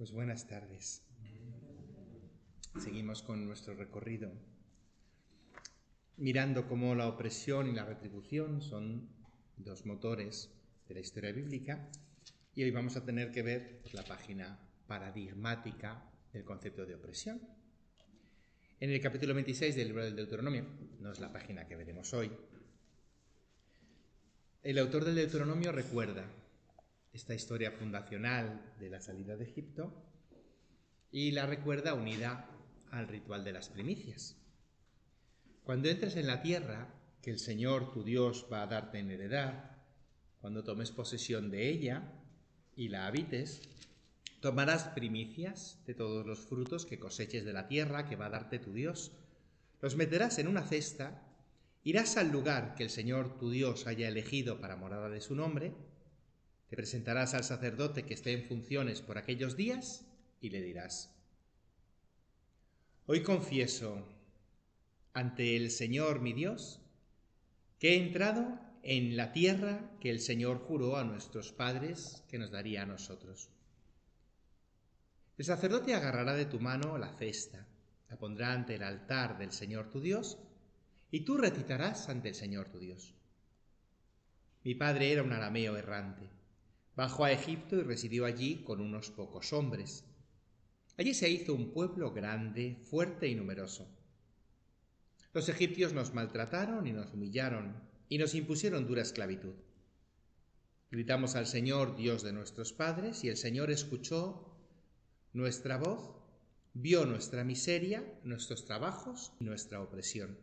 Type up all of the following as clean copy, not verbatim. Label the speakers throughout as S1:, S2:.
S1: Pues buenas tardes. Seguimos con nuestro recorrido, mirando cómo la opresión y la retribución son dos motores de la historia bíblica, y hoy vamos a tener que ver la página paradigmática del concepto de opresión. En el capítulo 26 del libro del Deuteronomio, no es la página que veremos hoy, el autor del Deuteronomio recuerda esta historia fundacional de la salida de Egipto y la recuerda unida al ritual de las primicias. Cuando entres en la tierra que el Señor tu Dios va a darte en heredad, cuando tomes posesión de ella y la habites, tomarás primicias de todos los frutos que coseches de la tierra que va a darte tu Dios. Los meterás en una cesta, irás al lugar que el Señor tu Dios haya elegido para morada de su nombre, te presentarás al sacerdote que esté en funciones por aquellos días y le dirás: hoy confieso ante el Señor mi Dios que he entrado en la tierra que el Señor juró a nuestros padres que nos daría a nosotros. El sacerdote agarrará de tu mano la cesta, la pondrá ante el altar del Señor tu Dios y tú recitarás ante el Señor tu Dios. Mi padre era un arameo errante. Bajó a Egipto y residió allí con unos pocos hombres. Allí se hizo un pueblo grande, fuerte y numeroso. Los egipcios nos maltrataron y nos humillaron y nos impusieron dura esclavitud. Gritamos al Señor, Dios de nuestros padres, y el Señor escuchó nuestra voz, vio nuestra miseria, nuestros trabajos y nuestra opresión.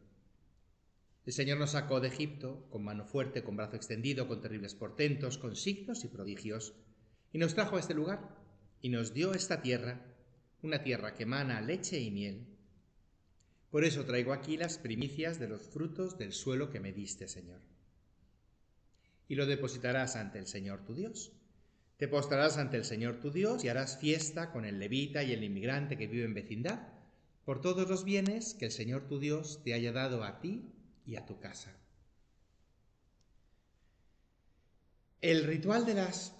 S1: El Señor nos sacó de Egipto con mano fuerte, con brazo extendido, con terribles portentos, con signos y prodigios, y nos trajo a este lugar y nos dio esta tierra, una tierra que emana leche y miel. Por eso traigo aquí las primicias de los frutos del suelo que me diste, Señor. Y lo depositarás ante el Señor tu Dios. Te postrarás ante el Señor tu Dios y harás fiesta con el levita y el inmigrante que vive en vecindad por todos los bienes que el Señor tu Dios te haya dado a ti y a tu casa. El ritual de las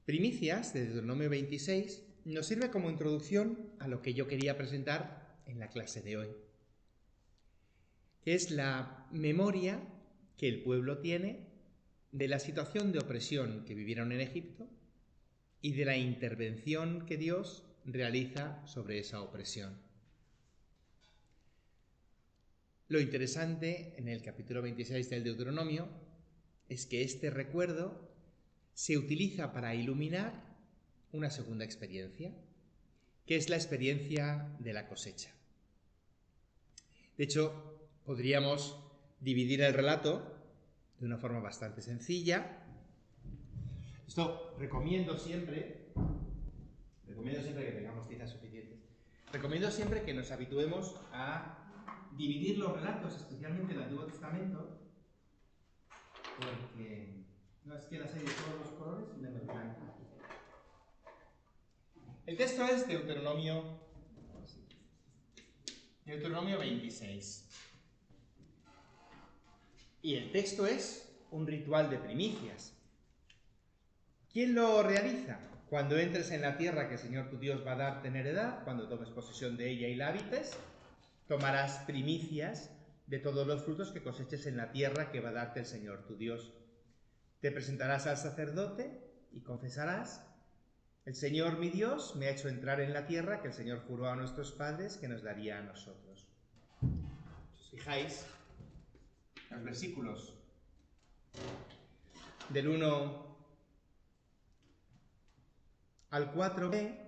S1: primicias de Deuteronomio 26 nos sirve como introducción a lo que yo quería presentar en la clase de hoy, que es la memoria que el pueblo tiene de la situación de opresión que vivieron en Egipto y de la intervención que Dios realiza sobre esa opresión. Lo interesante en el capítulo 26 del Deuteronomio es que este recuerdo se utiliza para iluminar una segunda experiencia, que es la experiencia de la cosecha. De hecho, podríamos dividir el relato de una forma bastante sencilla. Esto recomiendo siempre que tengamos tizas suficientes. Recomiendo siempre que nos habituemos a dividir los relatos, especialmente el Antiguo Testamento, porque no es que las hay de todos los colores y menos blanca. El texto es Deuteronomio 26. Y el texto es un ritual de primicias. ¿Quién lo realiza? Cuando entres en la tierra que el Señor tu Dios va a darte en heredad, cuando tomes posesión de ella y la habites, tomarás primicias de todos los frutos que coseches en la tierra que va a darte el Señor tu Dios. Te presentarás al sacerdote y confesarás: el Señor mi Dios me ha hecho entrar en la tierra que el Señor juró a nuestros padres que nos daría a nosotros. Si os fijáis, los versículos del 1 al 4b,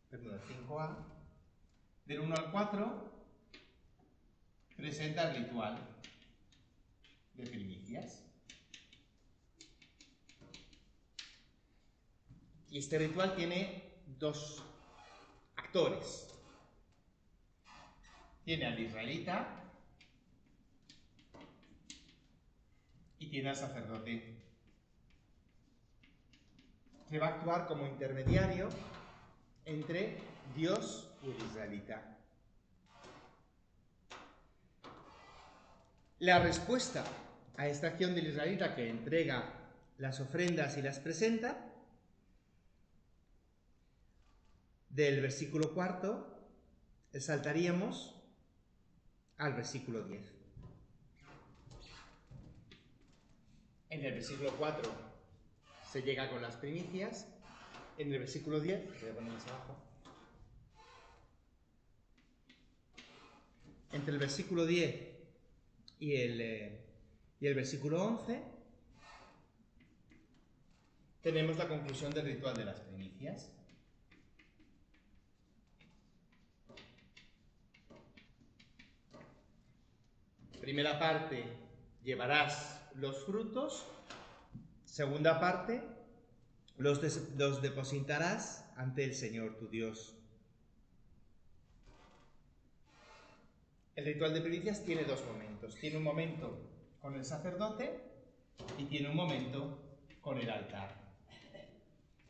S1: perdón, 5a, del 1 al 4, presenta el ritual de primicias. Y este ritual tiene dos actores. Tiene al israelita y tiene al sacerdote, que va a actuar como intermediario entre Dios y el israelita. La respuesta a esta acción del israelita, que entrega las ofrendas y las presenta, del versículo 4 saltaríamos al versículo 10. En el versículo 4 se llega con las primicias. En el versículo 10, voy a poner más abajo, entre el versículo 10 y el versículo 11, tenemos la conclusión del ritual de las primicias. Primera parte, llevarás los frutos. Segunda parte, los depositarás ante el Señor tu Dios. El ritual de primicias tiene dos momentos. Tiene un momento con el sacerdote y tiene un momento con el altar,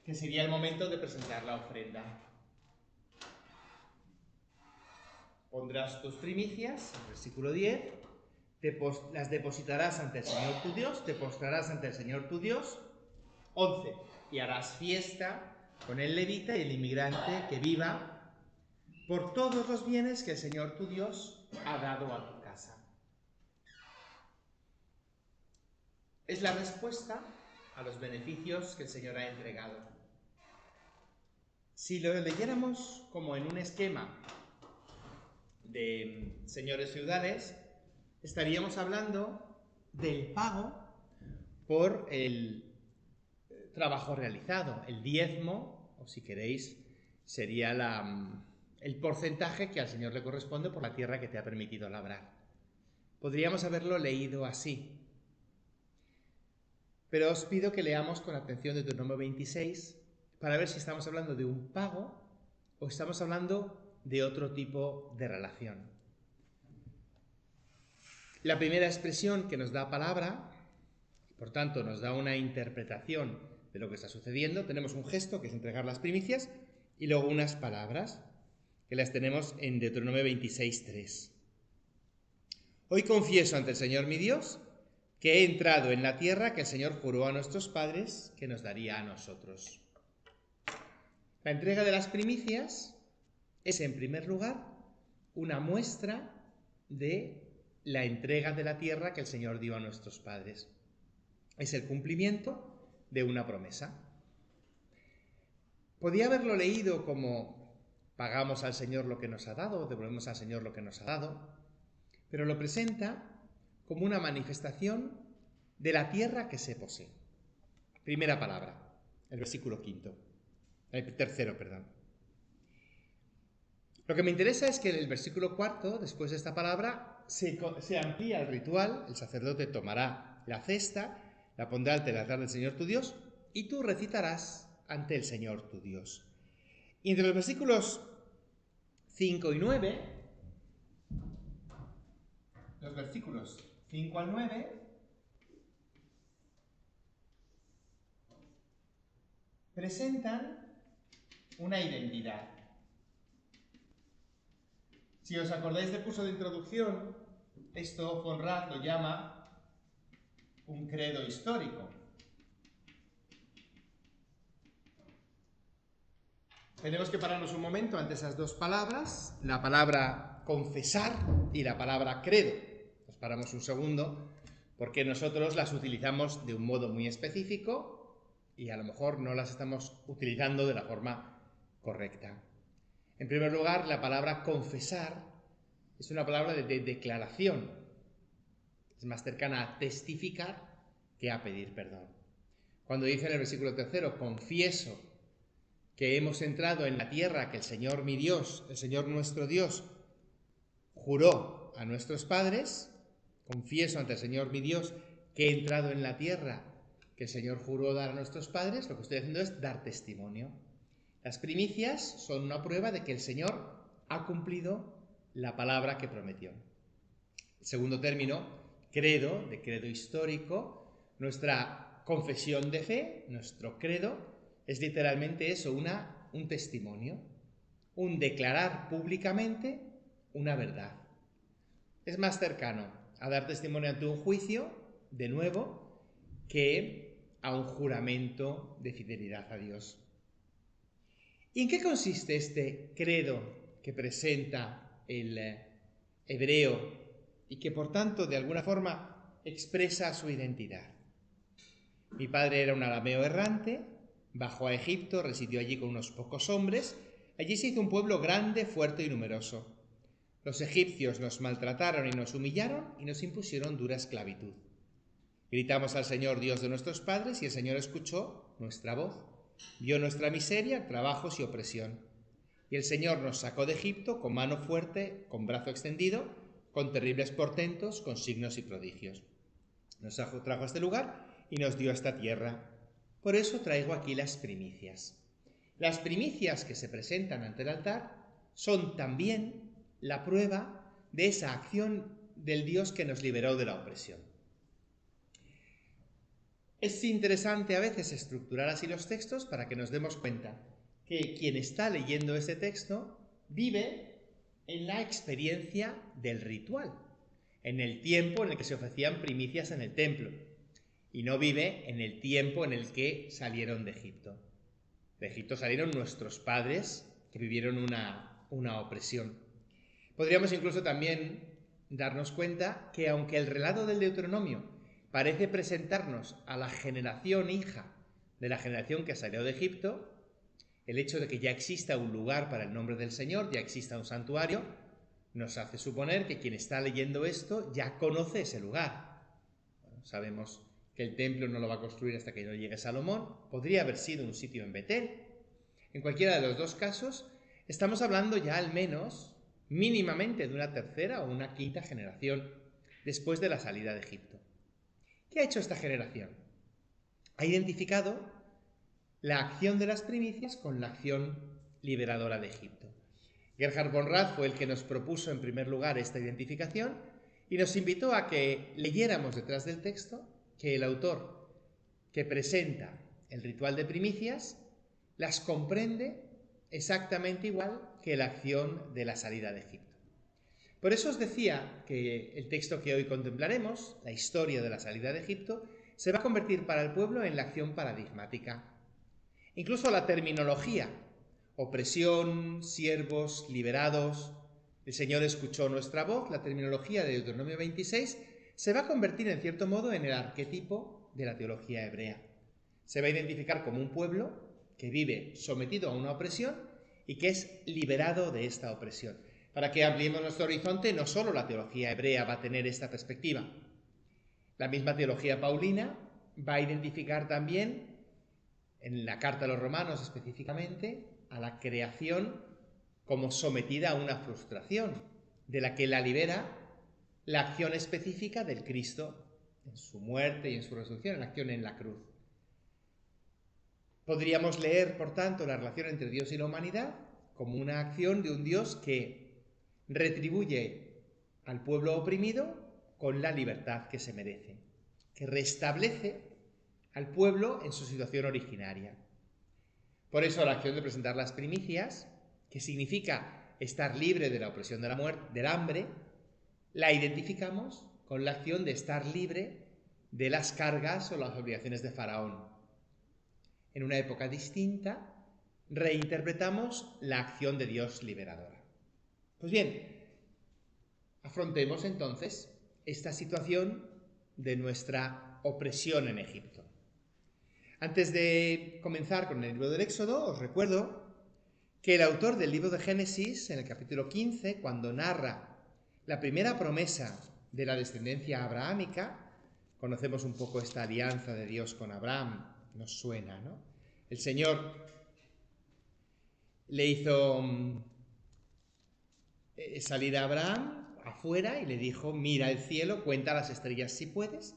S1: que sería el momento de presentar la ofrenda. Pondrás tus primicias, versículo 10, las depositarás ante el Señor tu Dios, te postrarás ante el Señor tu Dios. 11. Y harás fiesta con el levita y el inmigrante que viva por todos los bienes que el Señor tu Dios ha dado a tu casa. Es la respuesta a los beneficios que el Señor ha entregado. Si lo leyéramos como en un esquema de señores feudales, estaríamos hablando del pago por el trabajo realizado. El diezmo, o si queréis, sería el porcentaje que al Señor le corresponde por la tierra que te ha permitido labrar. Podríamos haberlo leído así. Pero os pido que leamos con atención Deuteronomio 26 para ver si estamos hablando de un pago o estamos hablando de otro tipo de relación. La primera expresión que nos da palabra, por tanto nos da una interpretación de lo que está sucediendo, tenemos un gesto que es entregar las primicias y luego unas palabras que las tenemos en Deuteronomio 26:3. Hoy confieso ante el Señor mi Dios que he entrado en la tierra que el Señor juró a nuestros padres que nos daría a nosotros. La entrega de las primicias es, en primer lugar, una muestra de la entrega de la tierra que el Señor dio a nuestros padres. Es el cumplimiento de una promesa. Podía haberlo leído como pagamos al Señor lo que nos ha dado, o devolvemos al Señor lo que nos ha dado, pero lo presenta como una manifestación de la tierra que se posee. Primera palabra, el versículo tercero. Lo que me interesa es que en el versículo 4, después de esta palabra, se amplía el ritual. El sacerdote tomará la cesta, la pondrá ante el altar del Señor tu Dios y tú recitarás ante el Señor tu Dios. Y entre los versículos 5 y 9, los versículos 5 al 9, presentan una identidad. Si os acordáis del curso de introducción, esto Conrad lo llama un credo histórico. Tenemos que pararnos un momento ante esas dos palabras, la palabra confesar y la palabra credo. Nos paramos un segundo porque nosotros las utilizamos de un modo muy específico y a lo mejor no las estamos utilizando de la forma correcta. En primer lugar, la palabra confesar es una palabra de declaración. Es más cercana a testificar que a pedir perdón. Cuando dice en el versículo 3, confieso que hemos entrado en la tierra que el Señor mi Dios, el Señor nuestro Dios, juró a nuestros padres, confieso ante el Señor mi Dios que he entrado en la tierra que el Señor juró dar a nuestros padres, lo que estoy haciendo es dar testimonio. Las primicias son una prueba de que el Señor ha cumplido la palabra que prometió. El segundo término, credo, de credo histórico, nuestra confesión de fe, nuestro credo, es literalmente eso, un testimonio, un declarar públicamente una verdad. Es más cercano a dar testimonio ante un juicio, de nuevo, que a un juramento de fidelidad a Dios. ¿Y en qué consiste este credo que presenta el hebreo y que por tanto de alguna forma expresa su identidad? Mi padre era un arameo errante, bajó a Egipto, residió allí con unos pocos hombres, allí se hizo un pueblo grande, fuerte y numeroso. Los egipcios nos maltrataron y nos humillaron y nos impusieron dura esclavitud. Gritamos al Señor Dios de nuestros padres y el Señor escuchó nuestra voz, vio nuestra miseria, trabajos y opresión. Y el Señor nos sacó de Egipto con mano fuerte, con brazo extendido, con terribles portentos, con signos y prodigios. Nos trajo a este lugar y nos dio esta tierra. Por eso traigo aquí las primicias. Las primicias que se presentan ante el altar son también la prueba de esa acción del Dios que nos liberó de la opresión. Es interesante a veces estructurar así los textos para que nos demos cuenta que quien está leyendo este texto vive en la experiencia del ritual, en el tiempo en el que se ofrecían primicias en el templo, y no vive en el tiempo en el que salieron de Egipto. De Egipto salieron nuestros padres que vivieron una opresión. Podríamos incluso también darnos cuenta que aunque el relato del Deuteronomio parece presentarnos a la generación hija de la generación que salió de Egipto, el hecho de que ya exista un lugar para el nombre del Señor, ya exista un santuario, nos hace suponer que quien está leyendo esto ya conoce ese lugar. Bueno, sabemos que el templo no lo va a construir hasta que no llegue Salomón, podría haber sido un sitio en Betel. En cualquiera de los dos casos, estamos hablando ya al menos, mínimamente, de una tercera o una quinta generación después de la salida de Egipto. ¿Qué ha hecho esta generación? Ha identificado la acción de las primicias con la acción liberadora de Egipto. Gerhard von Rad fue el que nos propuso en primer lugar esta identificación y nos invitó a que leyéramos detrás del texto que el autor que presenta el ritual de primicias las comprende exactamente igual que la acción de la salida de Egipto. Por eso os decía que el texto que hoy contemplaremos, la historia de la salida de Egipto, se va a convertir para el pueblo en la acción paradigmática. Incluso la terminología, opresión, siervos, liberados, el Señor escuchó nuestra voz, la terminología de Deuteronomio 26, se va a convertir en cierto modo en el arquetipo de la teología hebrea. Se va a identificar como un pueblo que vive sometido a una opresión y que es liberado de esta opresión. Para que ampliemos nuestro horizonte, no solo la teología hebrea va a tener esta perspectiva. La misma teología paulina va a identificar también, en la carta a los romanos específicamente, a la creación como sometida a una frustración, de la que la libera la acción específica del Cristo en su muerte y en su resurrección, en la acción en la cruz. Podríamos leer, por tanto, la relación entre Dios y la humanidad como una acción de un Dios que retribuye al pueblo oprimido con la libertad que se merece, que restablece al pueblo en su situación originaria. Por eso la acción de presentar las primicias, que significa estar libre de la opresión de la muerte, del hambre, la identificamos con la acción de estar libre de las cargas o las obligaciones de Faraón. En una época distinta, reinterpretamos la acción de Dios liberadora. Pues bien, afrontemos entonces esta situación de nuestra opresión en Egipto. Antes de comenzar con el libro del Éxodo, os recuerdo que el autor del libro de Génesis, en el capítulo 15, cuando narra la primera promesa de la descendencia abrahámica, conocemos un poco esta alianza de Dios con Abraham, nos suena, ¿no? El Señor le hizo salir a Abraham afuera y le dijo: mira el cielo, cuenta las estrellas si puedes,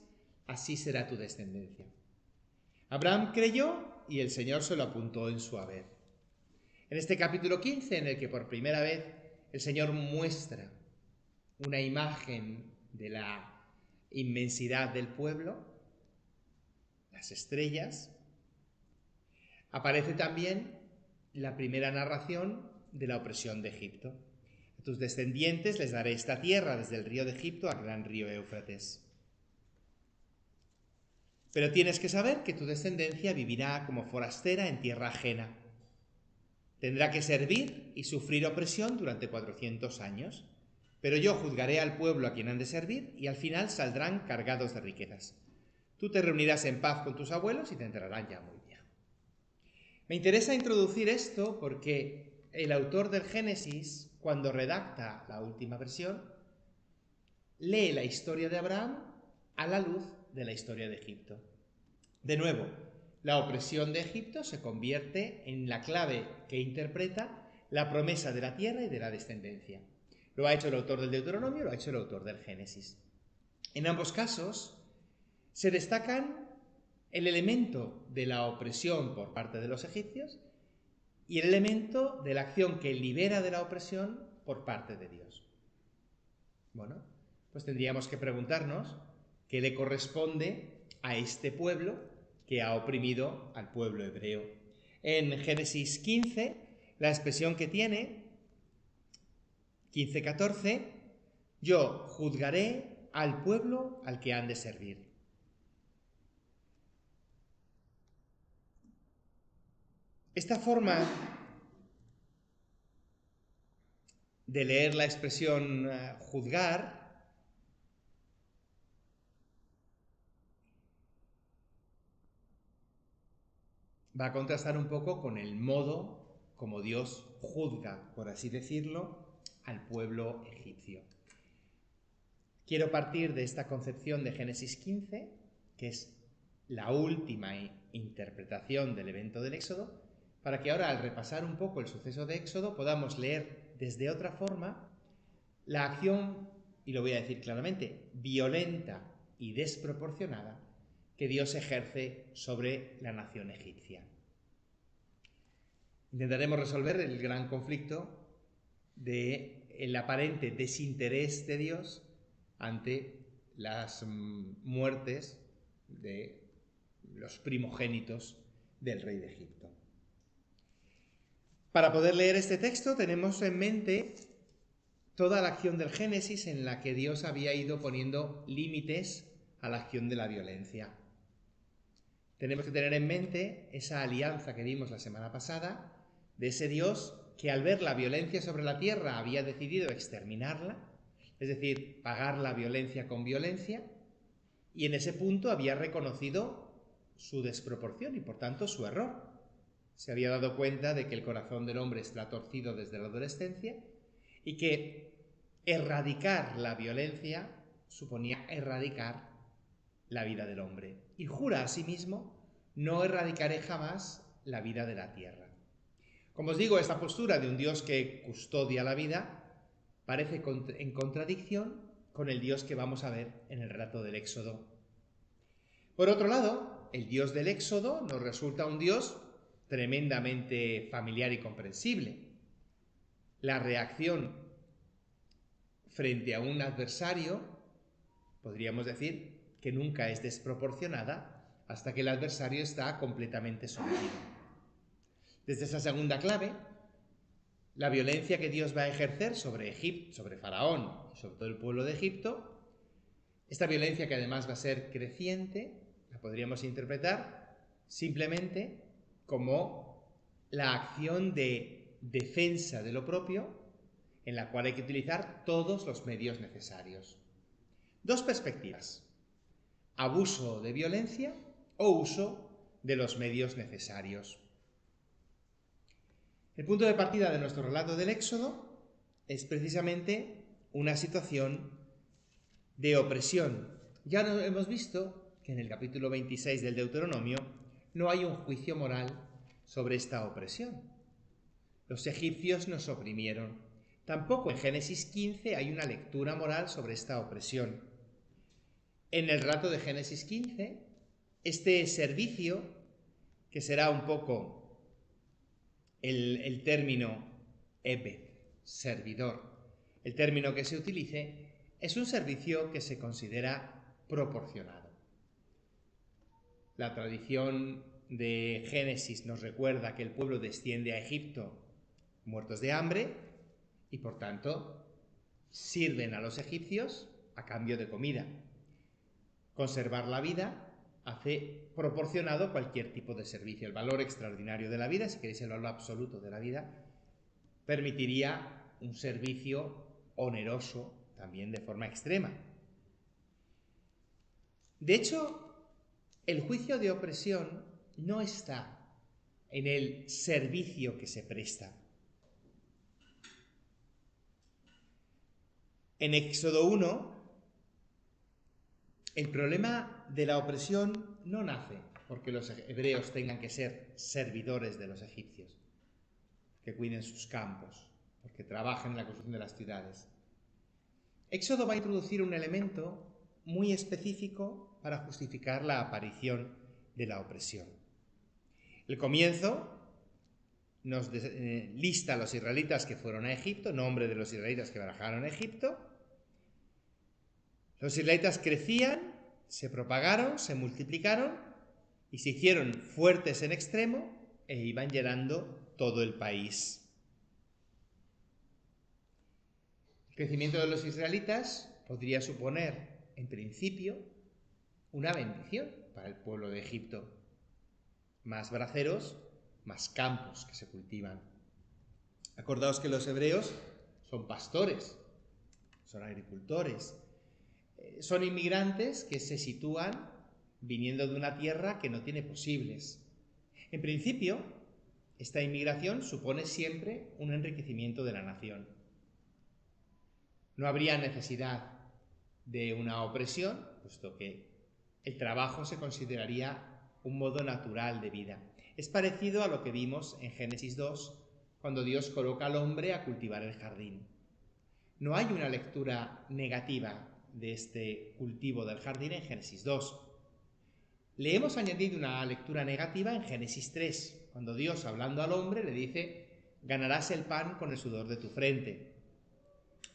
S1: así será tu descendencia. Abraham creyó y el Señor se lo apuntó en su haber. En este capítulo 15, en el que por primera vez el Señor muestra una imagen de la inmensidad del pueblo, las estrellas, aparece también la primera narración de la opresión de Egipto. A tus descendientes les daré esta tierra desde el río de Egipto al gran río Éufrates. Pero tienes que saber que tu descendencia vivirá como forastera en tierra ajena. Tendrá que servir y sufrir opresión durante 400 años, pero yo juzgaré al pueblo a quien han de servir y al final saldrán cargados de riquezas. Tú te reunirás en paz con tus abuelos y te enterrarán ya muy viejo. Me interesa introducir esto porque el autor del Génesis, cuando redacta la última versión, lee la historia de Abraham a la luz de la historia de Egipto. De nuevo, la opresión de Egipto se convierte en la clave que interpreta la promesa de la tierra y de la descendencia. Lo ha hecho el autor del Deuteronomio, lo ha hecho el autor del Génesis. En ambos casos se destacan el elemento de la opresión por parte de los egipcios y el elemento de la acción que libera de la opresión por parte de Dios. Bueno, pues tendríamos que preguntarnos qué le corresponde a este pueblo que ha oprimido al pueblo hebreo. En Génesis 15, la expresión que tiene, 15:14, yo juzgaré al pueblo al que han de servir. Esta forma de leer la expresión juzgar va a contrastar un poco con el modo como Dios juzga, por así decirlo, al pueblo egipcio. Quiero partir de esta concepción de Génesis 15, que es la última interpretación del evento del Éxodo, para que ahora, al repasar un poco el suceso de Éxodo, podamos leer desde otra forma la acción, y lo voy a decir claramente, violenta y desproporcionada que Dios ejerce sobre la nación egipcia. Intentaremos resolver el gran conflicto del aparente desinterés de Dios ante las muertes de los primogénitos del rey de Egipto. Para poder leer este texto tenemos en mente toda la acción del Génesis en la que Dios había ido poniendo límites a la acción de la violencia. Tenemos que tener en mente esa alianza que vimos la semana pasada de ese Dios que al ver la violencia sobre la tierra había decidido exterminarla, es decir, pagar la violencia con violencia, y en ese punto había reconocido su desproporción y por tanto su error. Se había dado cuenta de que el corazón del hombre está torcido desde la adolescencia y que erradicar la violencia suponía erradicar la vida del hombre. Y jura a sí mismo, no erradicaré jamás la vida de la tierra. Como os digo, esta postura de un Dios que custodia la vida parece en contradicción con el Dios que vamos a ver en el relato del Éxodo. Por otro lado, el Dios del Éxodo nos resulta un Dios tremendamente familiar y comprensible. La reacción frente a un adversario, podríamos decir, que nunca es desproporcionada hasta que el adversario está completamente sometido. Desde esa segunda clave, la violencia que Dios va a ejercer sobre Egipto, sobre Faraón y sobre todo el pueblo de Egipto, esta violencia que además va a ser creciente, la podríamos interpretar simplemente como la acción de defensa de lo propio en la cual hay que utilizar todos los medios necesarios. Dos perspectivas: abuso de violencia o uso de los medios necesarios. El punto de partida de nuestro relato del Éxodo es precisamente una situación de opresión. Ya hemos visto que en el capítulo 26 del Deuteronomio no hay un juicio moral sobre esta opresión. Los egipcios nos oprimieron. Tampoco en Génesis 15 hay una lectura moral sobre esta opresión. En el relato de Génesis 15, este servicio, que será un poco el término ebed, servidor, el término que se utilice, es un servicio que se considera proporcionado. La tradición de Génesis nos recuerda que el pueblo desciende a Egipto muertos de hambre y por tanto sirven a los egipcios a cambio de comida. Conservar la vida hace proporcionado cualquier tipo de servicio. El valor extraordinario de la vida, si queréis el valor absoluto de la vida, permitiría un servicio oneroso también de forma extrema. De hecho, el juicio de opresión no está en el servicio que se presta. En Éxodo 1, el problema de la opresión no nace porque los hebreos tengan que ser servidores de los egipcios, que cuiden sus campos, porque trabajen en la construcción de las ciudades. Éxodo va a introducir un elemento muy específico para justificar la aparición de la opresión. El comienzo nos lista a los israelitas que fueron a Egipto, nombre de los israelitas que viajaron a Egipto. Los israelitas crecían, se propagaron, se multiplicaron y se hicieron fuertes en extremo e iban llenando todo el país. El crecimiento de los israelitas podría suponer, en principio, una bendición para el pueblo de Egipto. Más braceros, más campos que se cultivan. Acordaos que los hebreos son pastores, son agricultores, son inmigrantes que se sitúan viniendo de una tierra que no tiene posibles. En principio, esta inmigración supone siempre un enriquecimiento de la nación. No habría necesidad de una opresión, puesto que el trabajo se consideraría un modo natural de vida. Es parecido a lo que vimos en Génesis 2, cuando Dios coloca al hombre a cultivar el jardín. No hay una lectura negativa de este cultivo del jardín en Génesis 2. Le hemos añadido una lectura negativa en Génesis 3, cuando Dios, hablando al hombre, le dice: ganarás el pan con el sudor de tu frente.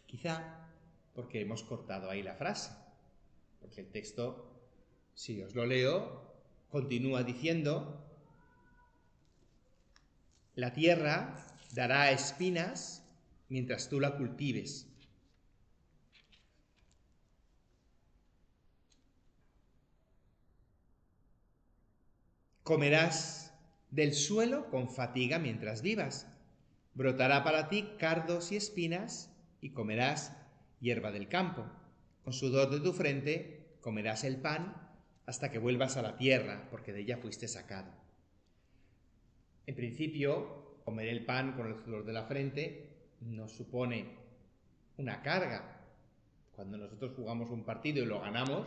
S1: Quizá porque hemos cortado ahí la frase, porque el texto, si os lo leo, continúa diciendo: la tierra dará espinas mientras tú la cultives. Comerás del suelo con fatiga mientras vivas. Brotará para ti cardos y espinas y comerás hierba del campo. Con sudor de tu frente comerás el pan hasta que vuelvas a la tierra, porque de ella fuiste sacado. En principio, comer el pan con el sudor de la frente no supone una carga. Cuando nosotros jugamos un partido y lo ganamos,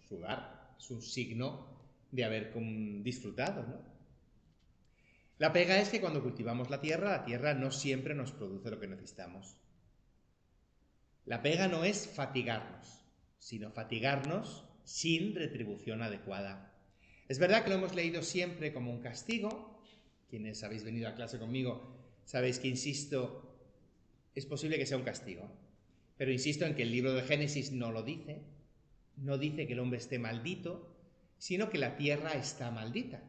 S1: sudar es un signo de haber disfrutado, ¿no? La pega es que cuando cultivamos la tierra no siempre nos produce lo que necesitamos. La pega no es fatigarnos, sino fatigarnos sin retribución adecuada. Es verdad que lo hemos leído siempre como un castigo. Quienes habéis venido a clase conmigo sabéis que insisto, es posible que sea un castigo, pero insisto en que el libro de Génesis no lo dice. No dice que el hombre esté maldito, sino que la tierra está maldita.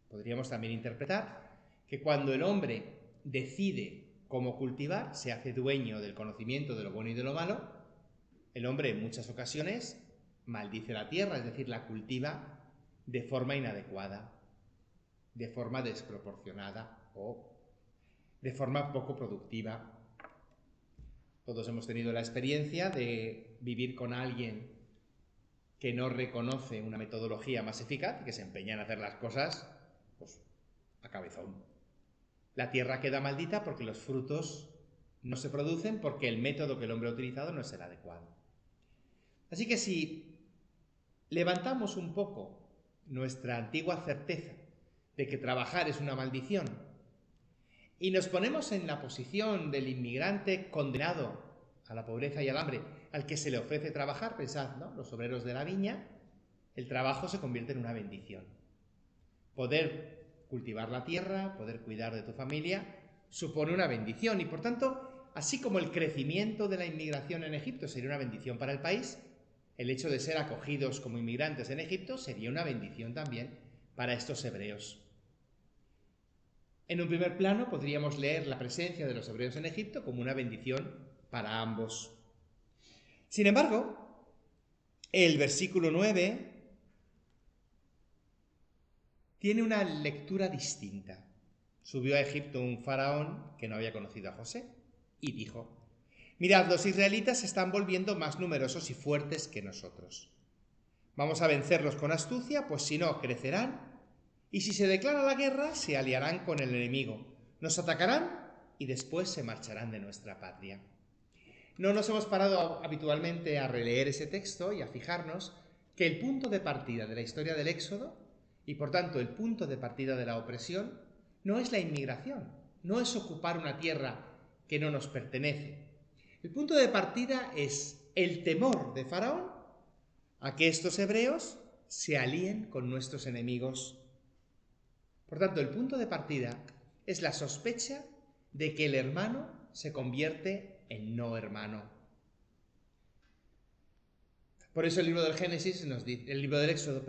S1: Podríamos también interpretar que cuando el hombre decide cómo cultivar, se hace dueño del conocimiento de lo bueno y de lo malo, el hombre en muchas ocasiones maldice la tierra, es decir, la cultiva de forma inadecuada, de forma desproporcionada o de forma poco productiva. Todos hemos tenido la experiencia de vivir con alguien que no reconoce una metodología más eficaz y que se empeña en hacer las cosas pues a cabezón. La tierra queda maldita porque los frutos no se producen, porque el método que el hombre ha utilizado no es el adecuado. Así que si levantamos un poco nuestra antigua certeza de que trabajar es una maldición y nos ponemos en la posición del inmigrante condenado a la pobreza y al hambre, al que se le ofrece trabajar, pensad, ¿no? Los obreros de la viña, el trabajo se convierte en una bendición. Poder cultivar la tierra, poder cuidar de tu familia, supone una bendición y por tanto, así como el crecimiento de la inmigración en Egipto sería una bendición para el país, el hecho de ser acogidos como inmigrantes en Egipto sería una bendición también para estos hebreos. En un primer plano podríamos leer la presencia de los hebreos en Egipto como una bendición para ambos. Sin embargo, el versículo 9 tiene una lectura distinta. Subió a Egipto un faraón que no había conocido a José y dijo: mirad, los israelitas se están volviendo más numerosos y fuertes que nosotros. Vamos a vencerlos con astucia, pues si no, crecerán, y si se declara la guerra, se aliarán con el enemigo, nos atacarán y después se marcharán de nuestra patria. No nos hemos parado habitualmente a releer ese texto y a fijarnos que el punto de partida de la historia del Éxodo, y por tanto el punto de partida de la opresión, no es la inmigración, no es ocupar una tierra que no nos pertenece. El punto de partida es el temor de Faraón a que estos hebreos se alíen con nuestros enemigos. Por tanto, el punto de partida es la sospecha de que el hermano se convierte en no hermano. Por eso el libro del Génesis, el libro del Éxodo,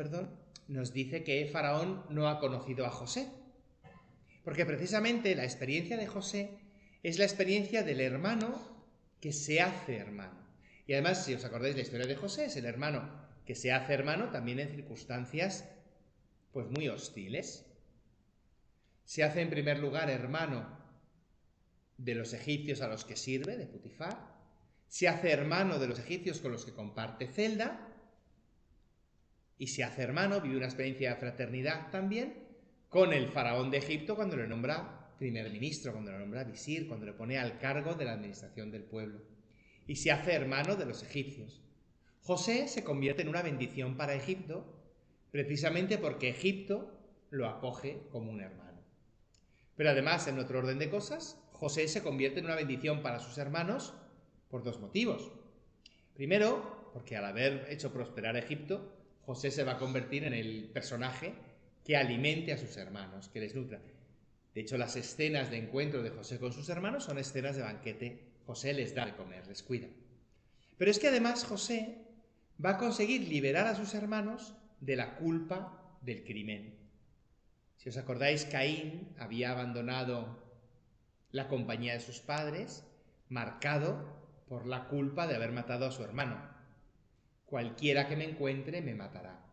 S1: nos dice que Faraón no ha conocido a José. Porque precisamente la experiencia de José es la experiencia del hermano que se hace hermano. Y además, si os acordáis, la historia de José es el hermano que se hace hermano también en circunstancias pues muy hostiles. Se hace en primer lugar hermano de los egipcios a los que sirve, de Putifar. Se hace hermano de los egipcios con los que comparte celda. Y se hace hermano, vive una experiencia de fraternidad también, con el faraón de Egipto cuando le nombra primer ministro, cuando le nombra visir, cuando le pone al cargo de la administración del pueblo. Y se hace hermano de los egipcios. José se convierte en una bendición para Egipto, precisamente porque Egipto lo acoge como un hermano. Pero además, en otro orden de cosas, José se convierte en una bendición para sus hermanos por dos motivos. Primero, porque al haber hecho prosperar Egipto, José se va a convertir en el personaje que alimente a sus hermanos, que les nutra. De hecho, las escenas de encuentro de José con sus hermanos son escenas de banquete. José les da de comer, les cuida. Pero es que además José va a conseguir liberar a sus hermanos de la culpa del crimen. Si os acordáis, Caín había abandonado la compañía de sus padres, marcado por la culpa de haber matado a su hermano. Cualquiera que me encuentre me matará.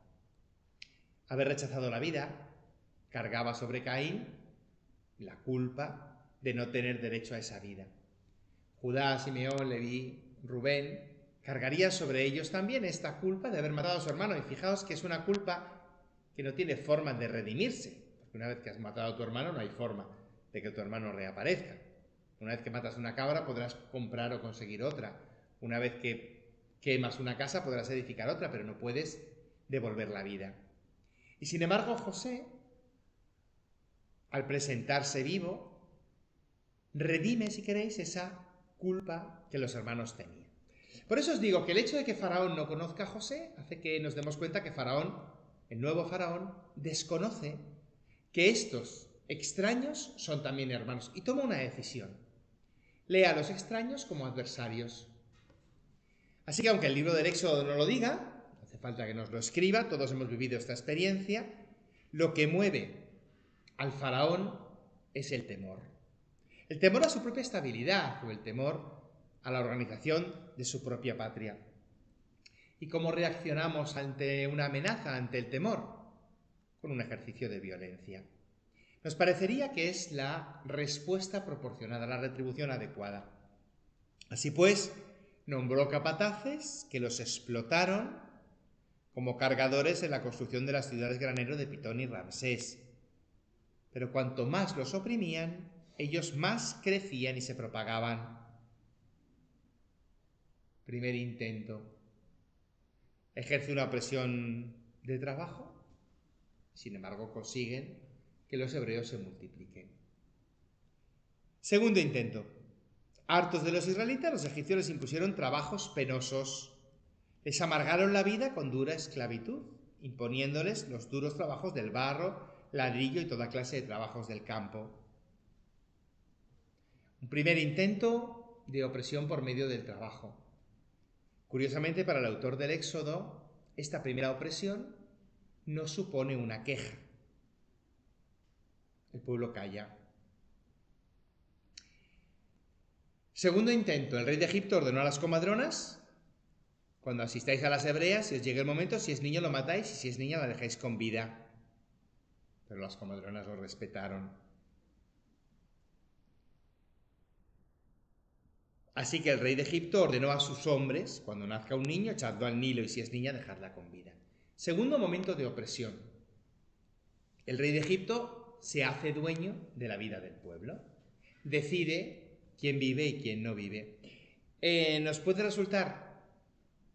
S1: Haber rechazado la vida cargaba sobre Caín la culpa de no tener derecho a esa vida. Judá, Simeón, Leví, Rubén cargarían sobre ellos también esta culpa de haber matado a su hermano. Y fijaos que es una culpa que no tiene forma de redimirse, porque una vez que has matado a tu hermano no hay forma de que tu hermano reaparezca. Una vez que matas una cabra podrás comprar o conseguir otra. Una vez que quemas una casa podrás edificar otra, pero no puedes devolver la vida. Y sin embargo, José, al presentarse vivo, redime, si queréis, esa culpa que los hermanos tenían. Por eso os digo que el hecho de que Faraón no conozca a José hace que nos demos cuenta que Faraón, el nuevo Faraón, desconoce que estos extraños son también hermanos y toma una decisión. Lee a los extraños como adversarios. Así que aunque el libro del Éxodo no lo diga, no hace falta que nos lo escriba, todos hemos vivido esta experiencia, lo que mueve al faraón es el temor. El temor a su propia estabilidad o el temor a la organización de su propia patria. ¿Y cómo reaccionamos ante una amenaza, ante el temor? Con un ejercicio de violencia. Nos parecería que es la respuesta proporcionada, la retribución adecuada. Así pues, nombró capataces que los explotaron como cargadores en la construcción de las ciudades granero de Pitón y Ramsés. Pero cuanto más los oprimían, ellos más crecían y se propagaban. Primer intento. Ejerce una opresión de trabajo, sin embargo consiguen que los hebreos se multipliquen. Segundo intento. Hartos de los israelitas, los egipcios les impusieron trabajos penosos. Les amargaron la vida con dura esclavitud, imponiéndoles los duros trabajos del barro, ladrillo y toda clase de trabajos del campo. Un primer intento de opresión por medio del trabajo. Curiosamente, para el autor del Éxodo, esta primera opresión no supone una queja. El pueblo calla. Segundo intento, el rey de Egipto ordenó a las comadronas: cuando asistáis a las hebreas, si os llegue el momento, si es niño lo matáis y si es niña la dejáis con vida. pero las comadronas lo respetaron. Así que el rey de Egipto ordenó a sus hombres, cuando nazca un niño, echadlo al Nilo y si es niña, dejadla con vida. Segundo momento de opresión. El rey de Egipto se hace dueño de la vida del pueblo. Decide quién vive y quién no vive. Nos puede resultar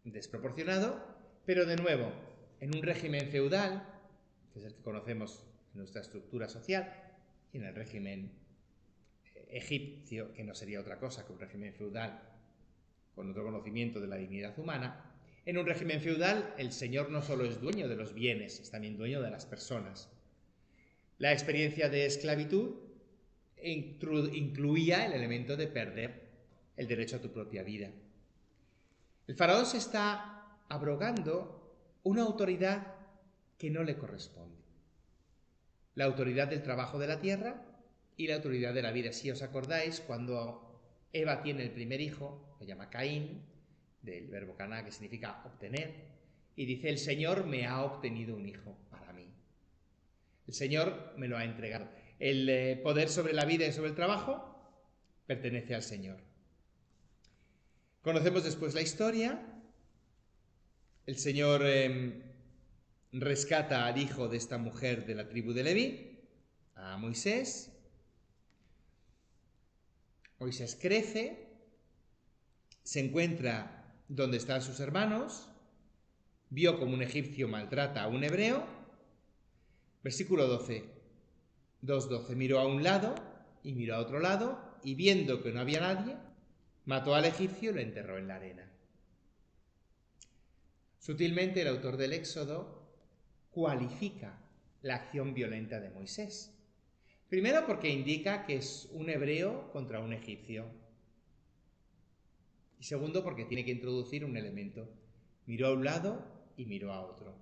S1: desproporcionado, pero de nuevo, en un régimen feudal, que es el que conocemos en nuestra estructura social, y en el régimen egipcio, que no sería otra cosa que un régimen feudal con otro conocimiento de la dignidad humana, en un régimen feudal el señor no solo es dueño de los bienes, es también dueño de las personas. La experiencia de esclavitud incluía el elemento de perder el derecho a tu propia vida. El faraón se está abrogando una autoridad que no le corresponde. La autoridad del trabajo de la tierra y la autoridad de la vida. Si os acordáis, cuando Eva tiene el primer hijo, lo llama Caín, del verbo caná, que significa obtener, y dice: el Señor me ha obtenido un hijo para mí. El Señor me lo ha entregado. El poder sobre la vida y sobre el trabajo pertenece al Señor. Conocemos después la historia. El Señor rescata al hijo de esta mujer de la tribu de Leví, a Moisés. Moisés crece, se encuentra donde están sus hermanos, vio como un egipcio maltrata a un hebreo. Versículo 12, 2:12, miró a un lado y miró a otro lado, y viendo que no había nadie, mató al egipcio y lo enterró en la arena. Sutilmente el autor del Éxodo cualifica la acción violenta de Moisés. Primero porque indica que es un hebreo contra un egipcio. Y segundo porque tiene que introducir un elemento. Miró a un lado y miró a otro.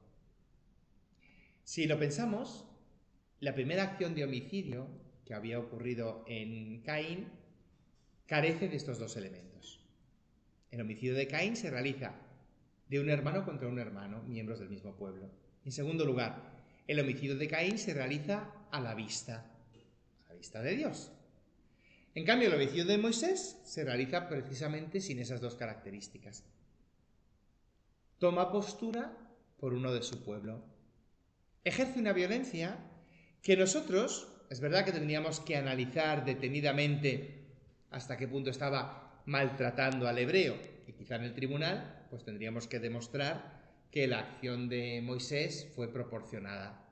S1: Si lo pensamos, la primera acción de homicidio que había ocurrido en Caín carece de estos dos elementos. El homicidio de Caín se realiza de un hermano contra un hermano, miembros del mismo pueblo. En segundo lugar, el homicidio de Caín se realiza a la vista de Dios. En cambio, el homicidio de Moisés se realiza precisamente sin esas dos características. Toma postura por uno de su pueblo. Ejerce una violencia que nosotros, es verdad que tendríamos que analizar detenidamente hasta qué punto estaba maltratando al hebreo, y quizá en el tribunal pues tendríamos que demostrar que la acción de Moisés fue proporcionada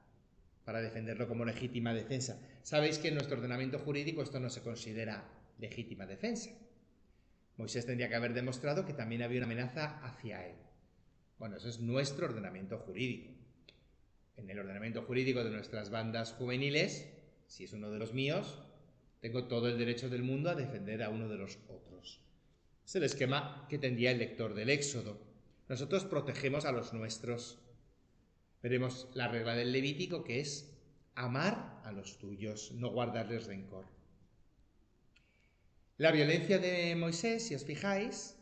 S1: para defenderlo como legítima defensa. Sabéis que en nuestro ordenamiento jurídico esto no se considera legítima defensa. Moisés tendría que haber demostrado que también había una amenaza hacia él. Bueno, eso es nuestro ordenamiento jurídico. En el ordenamiento jurídico de nuestras bandas juveniles, si es uno de los míos, tengo todo el derecho del mundo a defender a uno de los otros. Es el esquema que tendría el lector del Éxodo. Nosotros protegemos a los nuestros. Veremos la regla del Levítico, que es amar a los tuyos, no guardarles rencor. La violencia de Moisés, si os fijáis,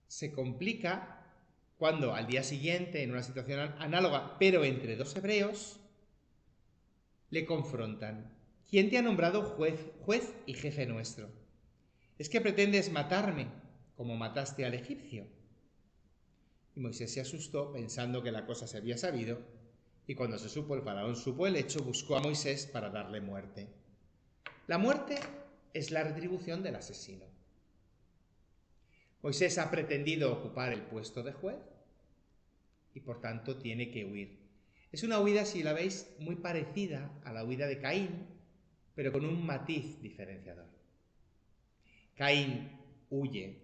S1: se complica cuando al día siguiente, en una situación análoga, pero entre dos hebreos, le confrontan. ¿Quién te ha nombrado juez y jefe nuestro? ¿Es que pretendes matarme como mataste al egipcio? Y Moisés se asustó pensando que la cosa se había sabido, y cuando se supo, el faraón supo el hecho, buscó a Moisés para darle muerte. La muerte es la retribución del asesino. Moisés ha pretendido ocupar el puesto de juez y por tanto tiene que huir. Es una huida, si la veis, muy parecida a la huida de Caín, pero con un matiz diferenciador. Caín huye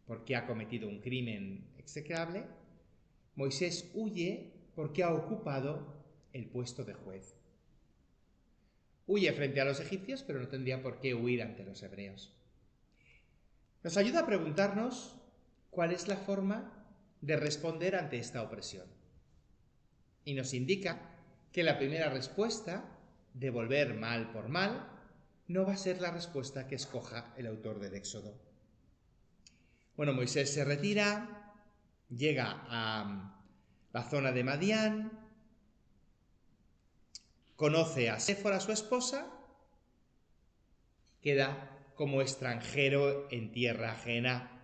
S1: porque ha cometido un crimen execrable. Moisés huye porque ha ocupado el puesto de juez. Huye frente a los egipcios, pero no tendría por qué huir ante los hebreos. Nos ayuda a preguntarnos cuál es la forma de responder ante esta opresión. Y nos indica que la primera respuesta, devolver mal por mal, no va a ser la respuesta que escoja el autor del Éxodo. Bueno, Moisés se retira, llega a la zona de Madián, conoce a Séfora, su esposa, queda como extranjero en tierra ajena.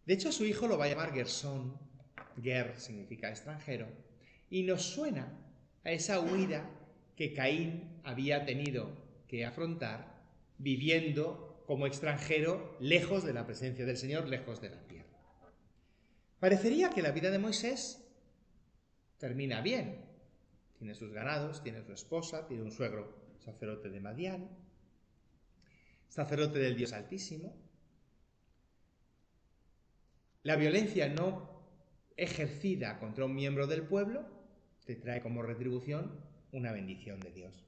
S1: De hecho, su hijo lo va a llamar Gersón. Ger significa extranjero. Y nos suena a esa huida que Caín había tenido que afrontar viviendo como extranjero lejos de la presencia del Señor, lejos de la tierra. Parecería que la vida de Moisés termina bien. Tiene sus ganados, tiene su esposa, tiene un suegro sacerdote de Madián, sacerdote del Dios Altísimo. La violencia no ejercida contra un miembro del pueblo te trae como retribución una bendición de Dios.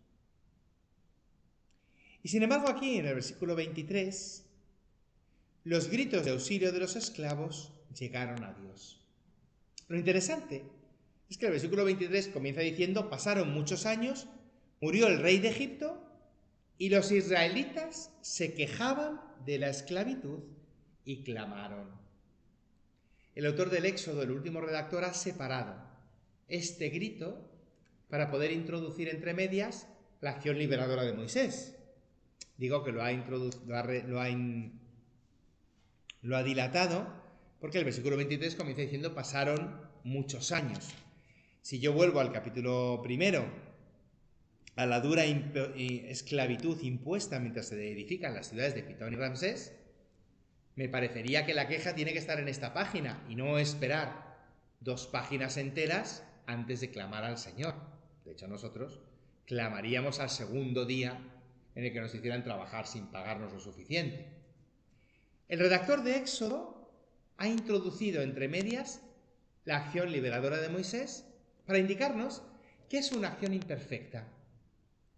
S1: Y sin embargo aquí en el versículo 23, los gritos de auxilio de los esclavos llegaron a Dios. Lo interesante es que el versículo 23 comienza diciendo: pasaron muchos años, murió el rey de Egipto y los israelitas se quejaban de la esclavitud y clamaron. El autor del Éxodo, el último redactor, ha separado este grito para poder introducir entre medias la acción liberadora de Moisés. Digo que lo ha dilatado porque el versículo 23 comienza diciendo: pasaron muchos años. Si yo vuelvo al capítulo primero, a la dura esclavitud impuesta mientras se edifican las ciudades de Pitón y Ramsés, me parecería que la queja tiene que estar en esta página y no esperar 2 páginas enteras antes de clamar al Señor. De hecho, nosotros clamaríamos al segundo día en el que nos hicieran trabajar sin pagarnos lo suficiente. El redactor de Éxodo ha introducido entre medias la acción liberadora de Moisés para indicarnos que es una acción imperfecta.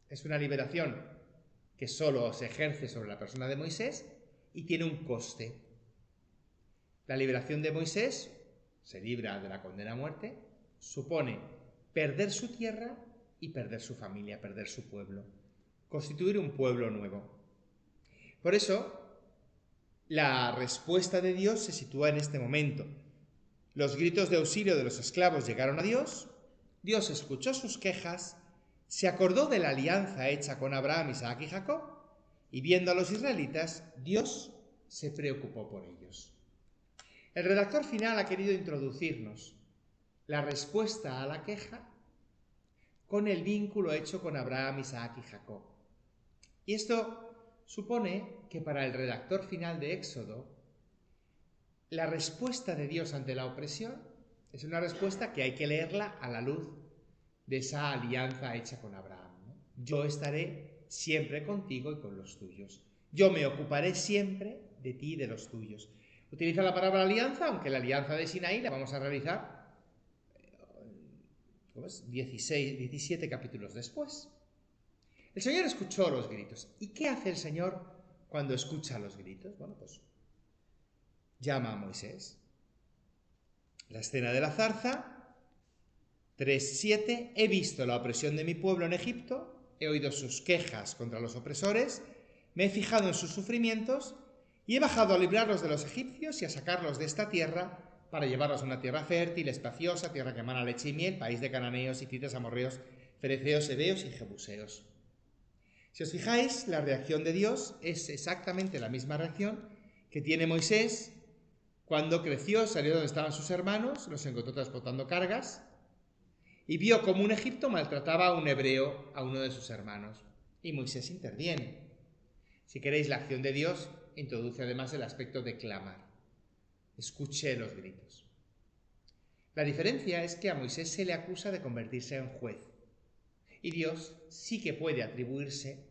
S1: Es una liberación que solo se ejerce sobre la persona de Moisés y tiene un coste. La liberación de Moisés, se libra de la condena a muerte, supone perder su tierra y perder su familia, perder su pueblo, constituir un pueblo nuevo. Por eso, la respuesta de Dios se sitúa en este momento. Los gritos de auxilio de los esclavos llegaron a Dios, Dios escuchó sus quejas, se acordó de la alianza hecha con Abraham, Isaac y Jacob, y viendo a los israelitas, Dios se preocupó por ellos. El redactor final ha querido introducirnos la respuesta a la queja con el vínculo hecho con Abraham, Isaac y Jacob. Y esto supone que para el redactor final de Éxodo, la respuesta de Dios ante la opresión es una respuesta que hay que leerla a la luz de esa alianza hecha con Abraham, ¿no? Yo estaré siempre contigo y con los tuyos. Yo me ocuparé siempre de ti y de los tuyos. Utiliza la palabra alianza, aunque la alianza de Sinaí la vamos a realizar 17 capítulos después. El Señor escuchó los gritos. ¿Y qué hace el Señor cuando escucha los gritos? Bueno, pues llama a Moisés. La escena de la zarza, 3:7, he visto la opresión de mi pueblo en Egipto, he oído sus quejas contra los opresores, me he fijado en sus sufrimientos y he bajado a librarlos de los egipcios y a sacarlos de esta tierra para llevarlos a una tierra fértil, espaciosa, tierra que emana leche y miel, país de cananeos, hititas, amorreos, fereceos, heveos y jebuseos. Si os fijáis, la reacción de Dios es exactamente la misma reacción que tiene Moisés cuando creció, salió de donde estaban sus hermanos, los encontró transportando cargas y vio cómo un egipto maltrataba a un hebreo, a uno de sus hermanos. Y Moisés interviene. Si queréis, la acción de Dios introduce además el aspecto de clamar. Escuché los gritos. La diferencia es que a Moisés se le acusa de convertirse en juez. Y Dios sí que puede atribuirse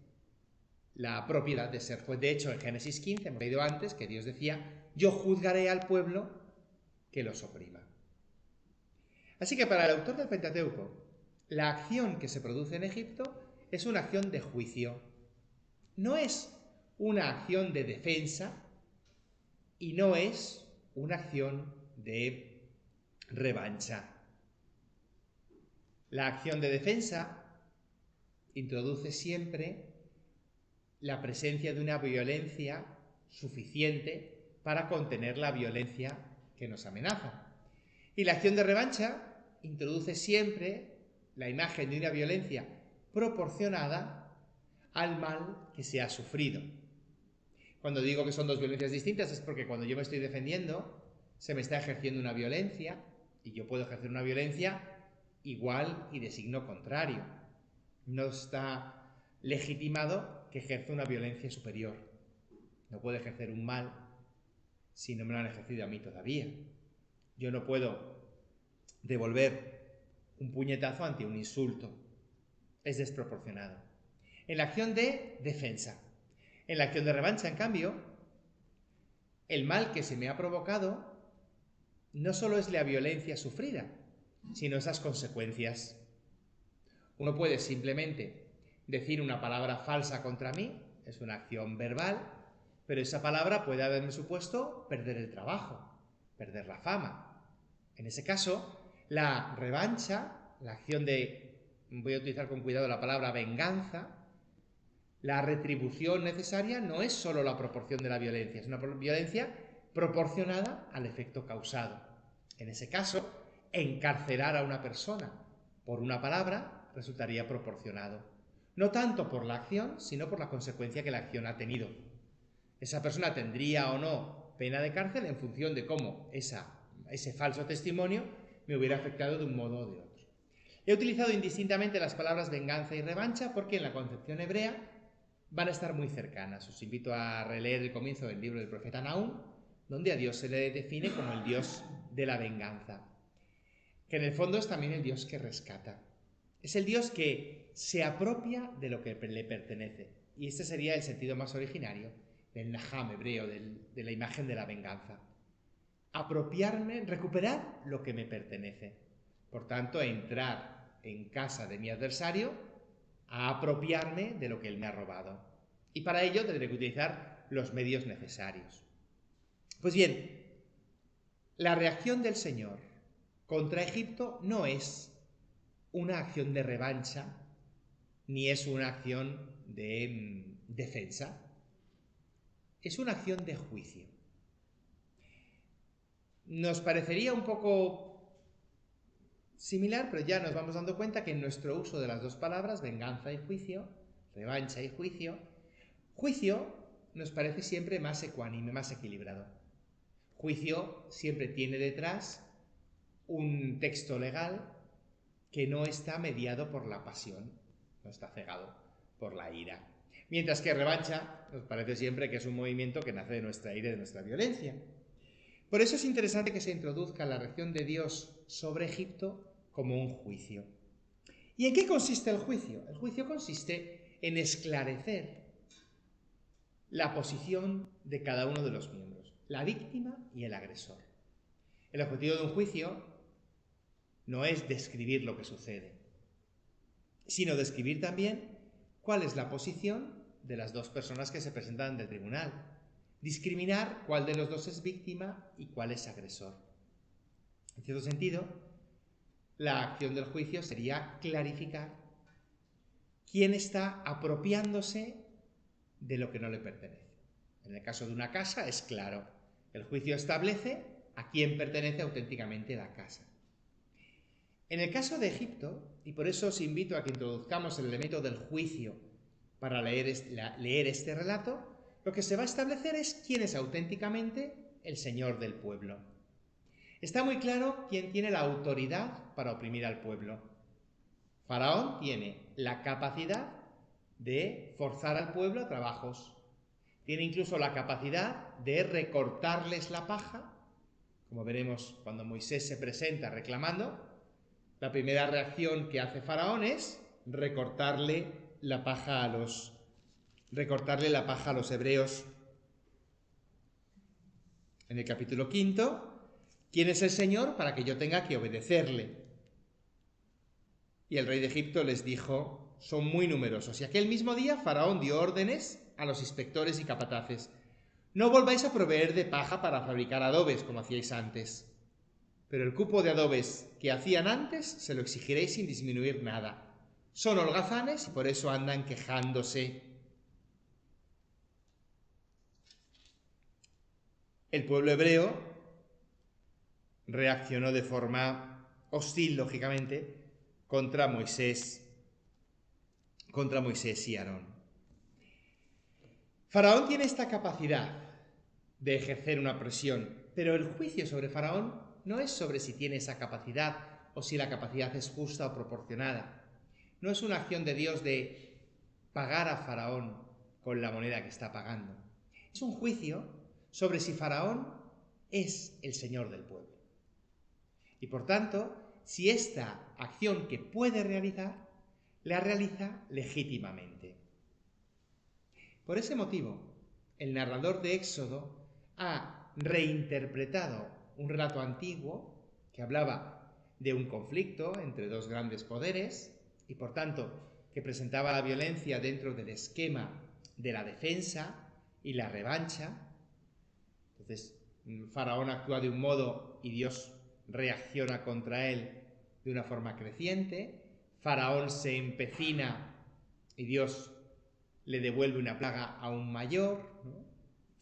S1: la propiedad de ser juez. De hecho, en Génesis 15, hemos leído antes que Dios decía: yo juzgaré al pueblo que los oprima. Así que para el autor del Pentateuco, la acción que se produce en Egipto es una acción de juicio. No es una acción de defensa y no es una acción de revancha. La acción de defensa introduce siempre la presencia de una violencia suficiente para contener la violencia que nos amenaza. Y la acción de revancha introduce siempre la imagen de una violencia proporcionada al mal que se ha sufrido. Cuando digo que son dos violencias distintas es porque cuando yo me estoy defendiendo se me está ejerciendo una violencia y yo puedo ejercer una violencia igual y de signo contrario. No está legitimado que ejerza una violencia superior. No puedo ejercer un mal si no me lo han ejercido a mí todavía. Yo no puedo devolver un puñetazo ante un insulto. Es desproporcionado. En la acción de defensa. En la acción de revancha, en cambio, el mal que se me ha provocado no solo es la violencia sufrida, sino esas consecuencias. Uno puede simplemente decir una palabra falsa contra mí, es una acción verbal, pero esa palabra puede haberme supuesto perder el trabajo, perder la fama. En ese caso, la revancha, la acción de, voy a utilizar con cuidado la palabra venganza, la retribución necesaria no es solo la proporción de la violencia, es una violencia proporcionada al efecto causado. En ese caso, encarcelar a una persona por una palabra resultaría proporcionado. No tanto por la acción, sino por la consecuencia que la acción ha tenido. Esa persona tendría o no pena de cárcel en función de cómo ese falso testimonio me hubiera afectado de un modo o de otro. He utilizado indistintamente las palabras venganza y revancha porque en la concepción hebrea van a estar muy cercanas. Os invito a releer el comienzo del libro del profeta Nahum, donde a Dios se le define como el Dios de la venganza, que en el fondo es también el Dios que rescata. Es el Dios que se apropia de lo que le pertenece. Y este sería el sentido más originario del Naham hebreo, de la imagen de la venganza. Apropiarme, recuperar lo que me pertenece. Por tanto, entrar en casa de mi adversario a apropiarme de lo que él me ha robado. Y para ello tendré que utilizar los medios necesarios. Pues bien, la reacción del Señor contra Egipto no es una acción de revancha, ni es una acción de defensa, es una acción de juicio. Nos parecería un poco similar, pero ya nos vamos dando cuenta que en nuestro uso de las dos palabras, venganza y juicio, revancha y juicio nos parece siempre más ecuánime, más equilibrado. Juicio siempre tiene detrás un texto legal que no está mediado por la pasión, no está cegado por la ira. Mientras que revancha nos parece siempre que es un movimiento que nace de nuestra ira y de nuestra violencia. Por eso es interesante que se introduzca la reacción de Dios sobre Egipto como un juicio. ¿Y en qué consiste el juicio? El juicio consiste en esclarecer la posición de cada uno de los miembros, la víctima y el agresor. El objetivo de un juicio no es describir lo que sucede, sino describir también cuál es la posición de las dos personas que se presentan ante el tribunal, discriminar cuál de los dos es víctima y cuál es agresor. En cierto sentido, la acción del juicio sería clarificar quién está apropiándose de lo que no le pertenece. En el caso de una casa es claro, el juicio establece a quién pertenece auténticamente la casa. En el caso de Egipto, y por eso os invito a que introduzcamos el elemento del juicio para leer este relato, lo que se va a establecer es quién es auténticamente el señor del pueblo. Está muy claro quién tiene la autoridad para oprimir al pueblo. Faraón tiene la capacidad de forzar al pueblo a trabajos. Tiene incluso la capacidad de recortarles la paja, como veremos cuando Moisés se presenta reclamando. La primera reacción que hace Faraón es recortarle la paja a los hebreos. En el capítulo 5, ¿quién es el Señor para que yo tenga que obedecerle? Y el rey de Egipto les dijo, son muy numerosos. Y aquel mismo día Faraón dio órdenes a los inspectores y capataces, no volváis a proveer de paja para fabricar adobes como hacíais antes, pero el cupo de adobes que hacían antes se lo exigiréis sin disminuir nada. Son holgazanes y por eso andan quejándose. El pueblo hebreo reaccionó de forma hostil, lógicamente, contra Moisés contra Moisés y Aarón. Faraón tiene esta capacidad de ejercer una presión, pero el juicio sobre Faraón no es sobre si tiene esa capacidad o si la capacidad es justa o proporcionada. No es una acción de Dios de pagar a Faraón con la moneda que está pagando. Es un juicio sobre si Faraón es el señor del pueblo. Y por tanto, si esta acción que puede realizar, la realiza legítimamente. Por ese motivo, el narrador de Éxodo ha reinterpretado un relato antiguo que hablaba de un conflicto entre dos grandes poderes y, por tanto, que presentaba la violencia dentro del esquema de la defensa y la revancha. Entonces, Faraón actúa de un modo y Dios reacciona contra él de una forma creciente. Faraón se empecina y Dios le devuelve una plaga aún mayor, ¿no?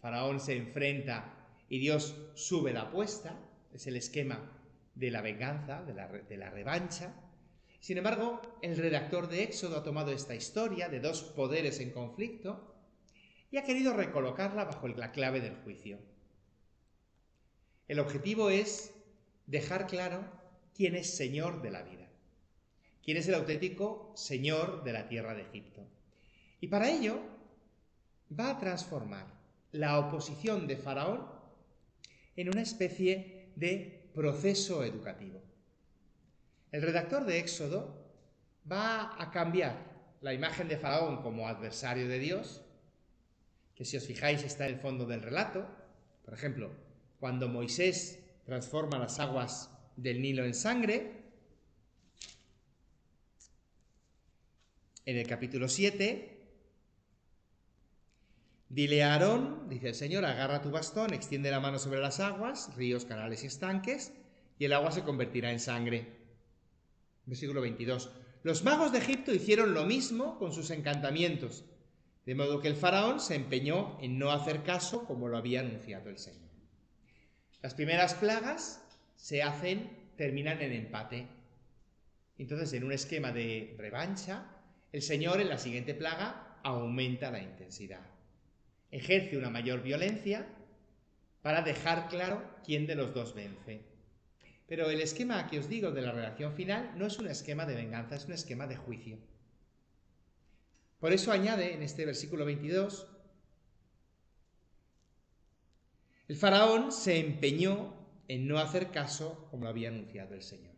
S1: Faraón se enfrenta y Dios sube la apuesta. Es el esquema de la venganza, de la revancha. Sin embargo, el redactor de Éxodo ha tomado esta historia de dos poderes en conflicto y ha querido recolocarla bajo la clave del juicio. El objetivo es dejar claro quién es Señor de la vida, quién es el auténtico Señor de la tierra de Egipto. Y para ello va a transformar la oposición de Faraón en una especie de proceso educativo. El redactor de Éxodo va a cambiar la imagen de Faraón como adversario de Dios, que si os fijáis está en el fondo del relato. Por ejemplo, cuando Moisés transforma las aguas del Nilo en sangre, en el capítulo 7, dile a Aarón, dice el Señor, agarra tu bastón, extiende la mano sobre las aguas, ríos, canales y estanques, y el agua se convertirá en sangre. Versículo 22. Los magos de Egipto hicieron lo mismo con sus encantamientos, de modo que el faraón se empeñó en no hacer caso como lo había anunciado el Señor. Las primeras plagas terminan en empate. Entonces, en un esquema de revancha, el Señor en la siguiente plaga aumenta la intensidad. Ejerce una mayor violencia para dejar claro quién de los dos vence. Pero el esquema que os digo de la redacción final no es un esquema de venganza, es un esquema de juicio. Por eso añade en este versículo 22, el faraón se empeñó en no hacer caso como lo había anunciado el Señor.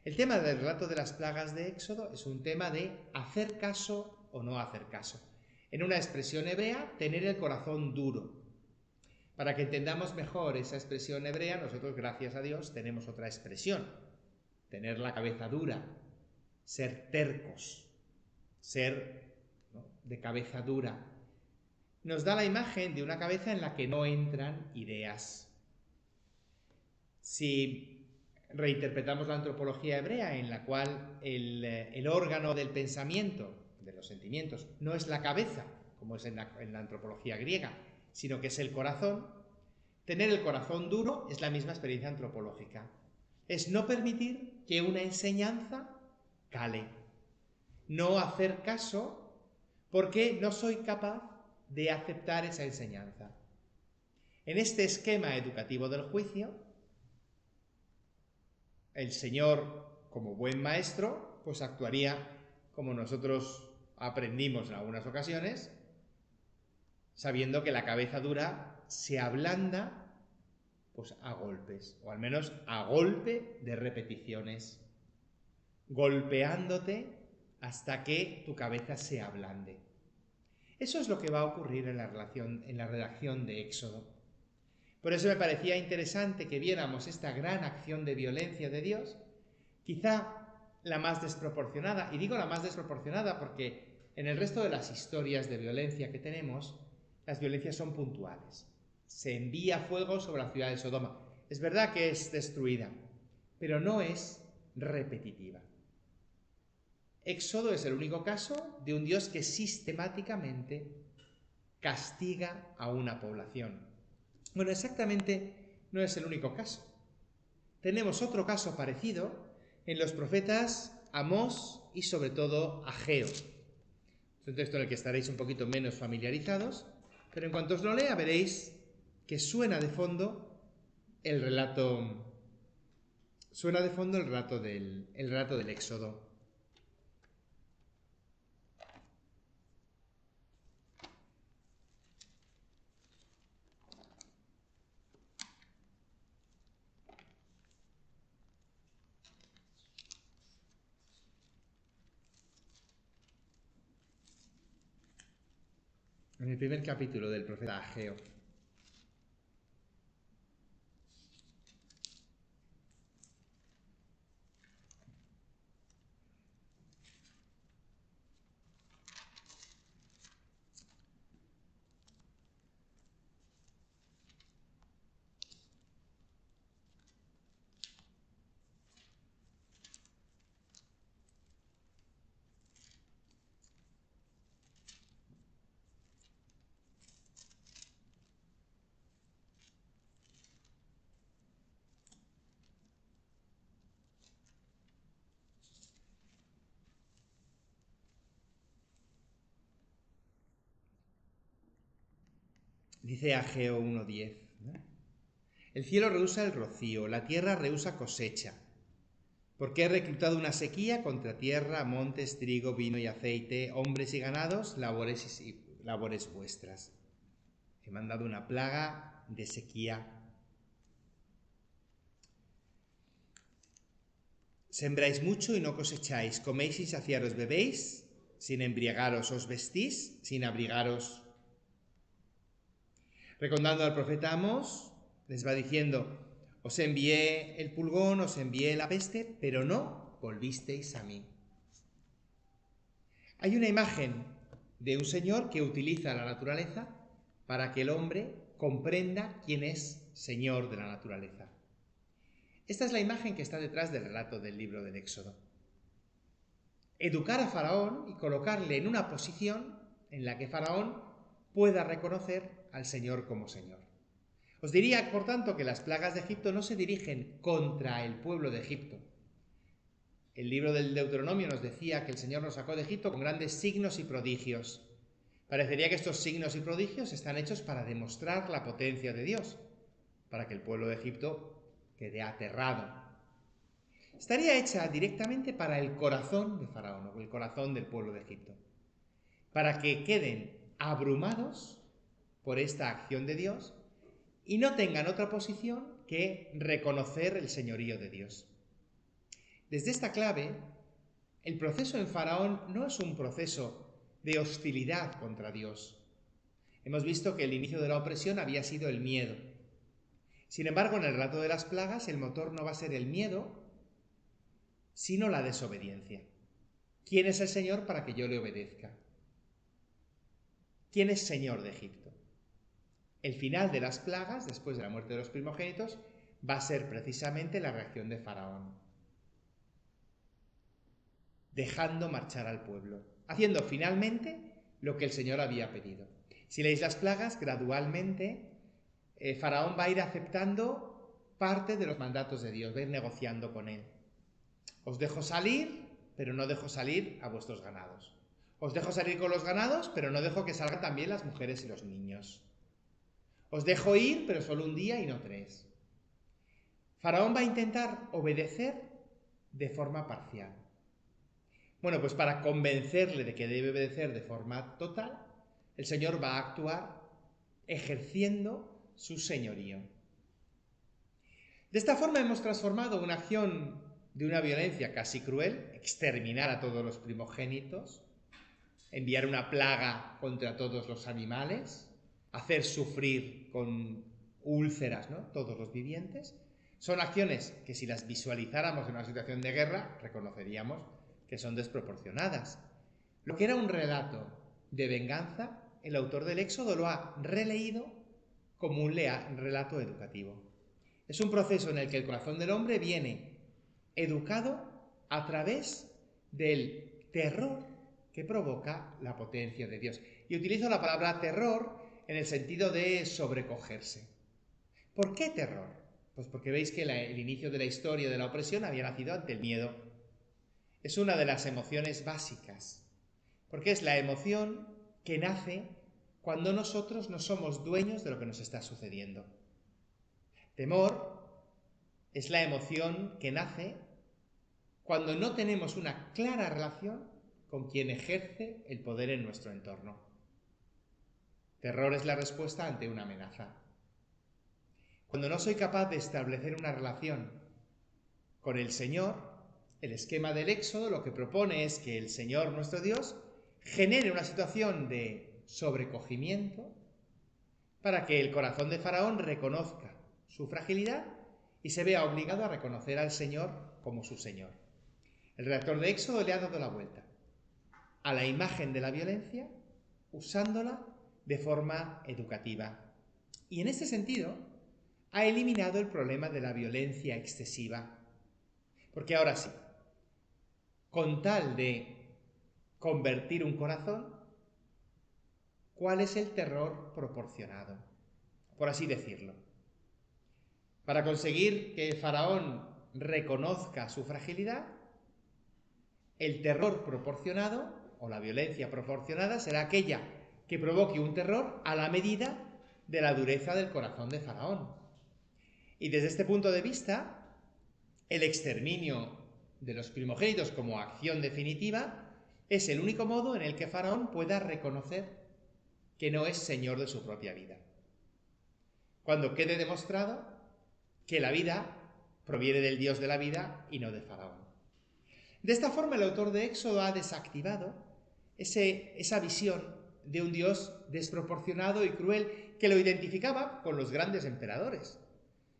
S1: El tema del relato de las plagas de Éxodo es un tema de hacer caso o no hacer caso. En una expresión hebrea, tener el corazón duro. Para que entendamos mejor esa expresión hebrea, nosotros, gracias a Dios, tenemos otra expresión. Tener la cabeza dura, ser tercos, ser, ¿no?, de cabeza dura. Nos da la imagen de una cabeza en la que no entran ideas. Si reinterpretamos la antropología hebrea, en la cual el órgano del pensamiento, de los sentimientos, no es la cabeza, como es en la antropología griega, sino que es el corazón, tener el corazón duro es la misma experiencia antropológica. Es no permitir que una enseñanza cale. No hacer caso porque no soy capaz de aceptar esa enseñanza. En este esquema educativo del juicio, el Señor, como buen maestro, pues actuaría como nosotros aprendimos en algunas ocasiones, sabiendo que la cabeza dura se ablanda pues a golpes, o al menos a golpe de repeticiones, golpeándote hasta que tu cabeza se ablande. Eso es lo que va a ocurrir en la redacción de Éxodo. Por eso me parecía interesante que viéramos esta gran acción de violencia de Dios, quizá la más desproporcionada, y digo la más desproporcionada porque en el resto de las historias de violencia que tenemos, las violencias son puntuales. Se envía fuego sobre la ciudad de Sodoma. Es verdad que es destruida, pero no es repetitiva. Éxodo es el único caso de un Dios que sistemáticamente castiga a una población. Bueno, exactamente no es el único caso. Tenemos otro caso parecido en los profetas Amós y sobre todo Ageo. Es un texto en el que estaréis un poquito menos familiarizados, pero en cuanto os lo lea veréis que suena de fondo el relato el relato del Éxodo. En el primer capítulo del profeta Ageo. Dice Ageo 1:10, ¿no? El cielo rehúsa el rocío, la tierra rehúsa cosecha. Porque he reclutado una sequía contra tierra, montes, trigo, vino y aceite, hombres y ganados, labores vuestras. He mandado una plaga de sequía. Sembráis mucho y no cosecháis, coméis sin saciaros, bebéis, sin embriagaros, os vestís, sin abrigaros. Recordando al profeta Amós, les va diciendo: os envié el pulgón, os envié la peste, pero no volvisteis a mí. Hay una imagen de un señor que utiliza la naturaleza para que el hombre comprenda quién es señor de la naturaleza. Esta es la imagen que está detrás del relato del libro del Éxodo. Educar a Faraón y colocarle en una posición en la que Faraón pueda reconocer al Señor como Señor. Os diría, por tanto, que las plagas de Egipto no se dirigen contra el pueblo de Egipto. El libro del Deuteronomio nos decía que el Señor nos sacó de Egipto con grandes signos y prodigios. Parecería que estos signos y prodigios están hechos para demostrar la potencia de Dios, para que el pueblo de Egipto quede aterrado. Estaría hecha directamente para el corazón de Faraón, o el corazón del pueblo de Egipto, para que queden abrumados por esta acción de Dios y no tengan otra posición que reconocer el señorío de Dios. Desde esta clave, el proceso en Faraón no es un proceso de hostilidad contra Dios. Hemos visto que el inicio de la opresión había sido el miedo. Sin embargo, en el relato de las plagas, el motor no va a ser el miedo, sino la desobediencia. ¿Quién es el Señor para que yo le obedezca? ¿Quién es Señor de Egipto? El final de las plagas, después de la muerte de los primogénitos, va a ser precisamente la reacción de Faraón, dejando marchar al pueblo, haciendo finalmente lo que el Señor había pedido. Si leéis las plagas, gradualmente Faraón va a ir aceptando parte de los mandatos de Dios, va a ir negociando con él. Os dejo salir, pero no dejo salir a vuestros ganados. Os dejo salir con los ganados, pero no dejo que salgan también las mujeres y los niños. Os dejo ir, pero solo un día y no 3. Faraón va a intentar obedecer de forma parcial. Bueno, pues para convencerle de que debe obedecer de forma total, el Señor va a actuar ejerciendo su señorío. De esta forma hemos transformado una acción de una violencia casi cruel, exterminar a todos los primogénitos, enviar una plaga contra todos los animales, hacer sufrir con úlceras, ¿no?, todos los vivientes. Son acciones que, si las visualizáramos en una situación de guerra, reconoceríamos que son desproporcionadas. Lo que era un relato de venganza, el autor del Éxodo lo ha releído como un relato educativo. Es un proceso en el que el corazón del hombre viene educado a través del terror que provoca la potencia de Dios. Y utilizo la palabra terror en el sentido de sobrecogerse. ¿Por qué terror? Pues porque veis que el inicio de la historia de la opresión había nacido ante el miedo. Es una de las emociones básicas. porque es la emoción que nace cuando nosotros no somos dueños de lo que nos está sucediendo. Temor es la emoción que nace cuando no tenemos una clara relación con quien ejerce el poder en nuestro entorno. Terror es la respuesta ante una amenaza. Cuando no soy capaz de establecer una relación con el Señor, el esquema del Éxodo lo que propone es que el Señor, nuestro Dios, genere una situación de sobrecogimiento para que el corazón de Faraón reconozca su fragilidad y se vea obligado a reconocer al Señor como su Señor. El redactor de Éxodo le ha dado la vuelta a la imagen de la violencia usándola de forma educativa. Y en este sentido ha eliminado el problema de la violencia excesiva. Porque ahora sí, con tal de convertir un corazón, ¿cuál es el terror proporcionado? Por así decirlo. Para conseguir que Faraón reconozca su fragilidad, el terror proporcionado, o la violencia proporcionada, será aquella que provoque un terror a la medida de la dureza del corazón de Faraón. Y desde este punto de vista, el exterminio de los primogénitos como acción definitiva es el único modo en el que Faraón pueda reconocer que no es señor de su propia vida. Cuando quede demostrado que la vida proviene del Dios de la vida y no de Faraón. De esta forma, el autor de Éxodo ha desactivado esa visión de un Dios desproporcionado y cruel que lo identificaba con los grandes emperadores.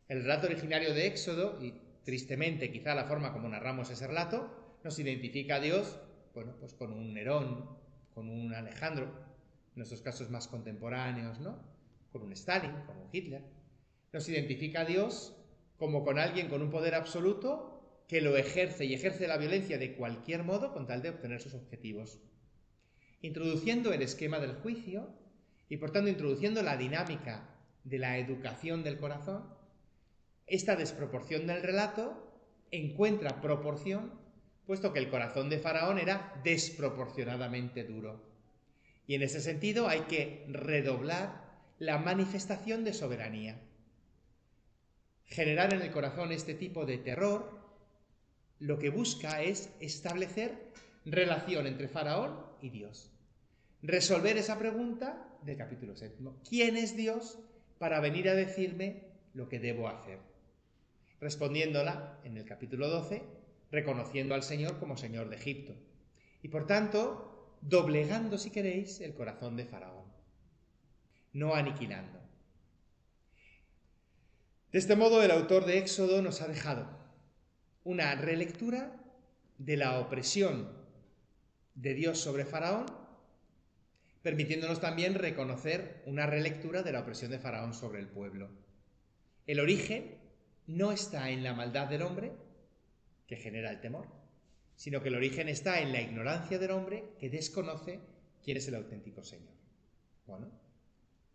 S1: El relato originario de Éxodo, y tristemente quizá la forma como narramos ese relato, nos identifica a Dios, pues con un Nerón, con un Alejandro, en nuestros casos más contemporáneos, ¿no? Con un Stalin, con un Hitler. Nos identifica a Dios como con alguien con un poder absoluto que lo ejerce y ejerce la violencia de cualquier modo con tal de obtener sus objetivos. Introduciendo el esquema del juicio y por tanto introduciendo la dinámica de la educación del corazón, esta desproporción del relato encuentra proporción, puesto que el corazón de Faraón era desproporcionadamente duro. Y en ese sentido hay que redoblar la manifestación de soberanía. Generar en el corazón este tipo de terror lo que busca es establecer relación entre Faraón y Dios. Resolver esa pregunta del capítulo 7. ¿Quién es Dios para venir a decirme lo que debo hacer? Respondiéndola en el capítulo 12, reconociendo al Señor como Señor de Egipto. Y por tanto, doblegando, si queréis, el corazón de Faraón. No aniquilando. De este modo, el autor de Éxodo nos ha dejado una relectura de la opresión de Dios sobre Faraón, permitiéndonos también reconocer una relectura de la opresión de Faraón sobre el pueblo. El origen no está en la maldad del hombre, que genera el temor, sino que el origen está en la ignorancia del hombre que desconoce quién es el auténtico Señor. Bueno,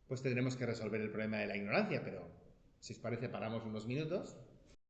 S1: pues tendremos que resolver el problema de la ignorancia, pero si os parece paramos unos minutos